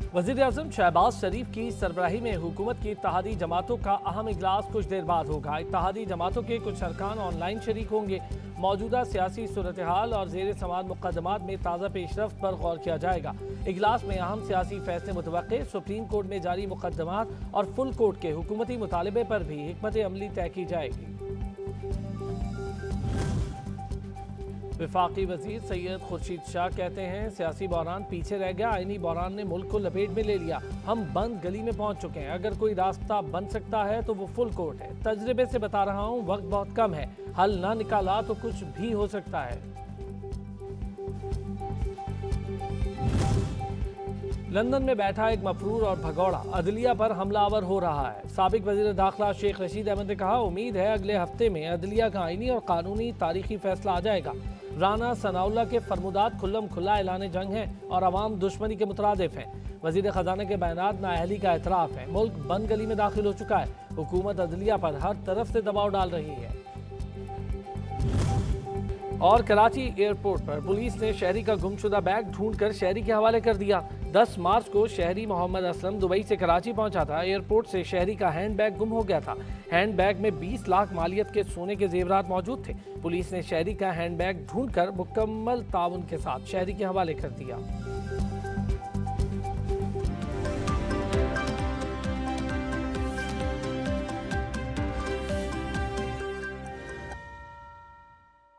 वज़ीर-ए-आज़म शहबाज शरीफ की सरबराही में हुकूमत की इत्तेहादी जमातों का अहम इजलास कुछ देर बाद होगा। इत्तेहादी जमातों के कुछ अरकान ऑनलाइन शरीक होंगे। मौजूदा सियासी सूरत हाल और ज़ेर समाअत मुक़दमात में ताज़ा पेशरफ्त पर गौर किया जाएगा। इजलास में अहम सियासी फैसले मुतवक्के, सुप्रीम कोर्ट में जारी मुक़दमात और फुल कोर्ट के हुकूमती मुतालबे पर भी हिकमत अमली तय की जाएगी। वफाकी वजीर सैयद खुर्शीद शाह कहते हैं, सियासी बहरान पीछे रह गया, आईनी बहरान ने मुल्क को लपेट में ले लिया। हम बंद गली में पहुंच चुके हैं। अगर कोई रास्ता बन सकता है तो वो फुल कोर्ट है। तजर्बे से बता रहा हूं, वक्त बहुत कम है। हल ना निकाला तो कुछ भी हो सकता है। लंदन में बैठा एक मफरूर और भगौड़ा अदलिया पर हमलावर हो रहा है। साबिक वजीर दाखिला शेख रशीद अहमद ने कहा, उम्मीद है अगले हफ्ते में अदलिया का आईनी और कानूनी तारीखी फैसला आ जाएगा। राना सनाउल्लाह के फरमुदात खुल्लम खुल्ला ऐलान जंग है और अवाम दुश्मनी के मुतरादिफ हैं। वजीर खजाना के बयानात नाअहली का एतराफ़ है। मुल्क बंद गली में दाखिल हो चुका है। हुकूमत अदलिया पर हर तरफ से दबाव डाल रही है। और कराची एयरपोर्ट पर पुलिस ने शहरी का गुमशुदा बैग ढूंढकर शहरी के हवाले कर दिया। 10 मार्च को शहरी मोहम्मद असलम दुबई से कराची पहुंचा था। एयरपोर्ट से शहरी का हैंडबैग गुम हो गया था। हैंडबैग में 20 लाख मालियत के सोने के जेवरात मौजूद थे। पुलिस ने शहरी का हैंडबैग ढूंढकर मुकम्मल ताउन के साथ शहरी के हवाले कर दिया।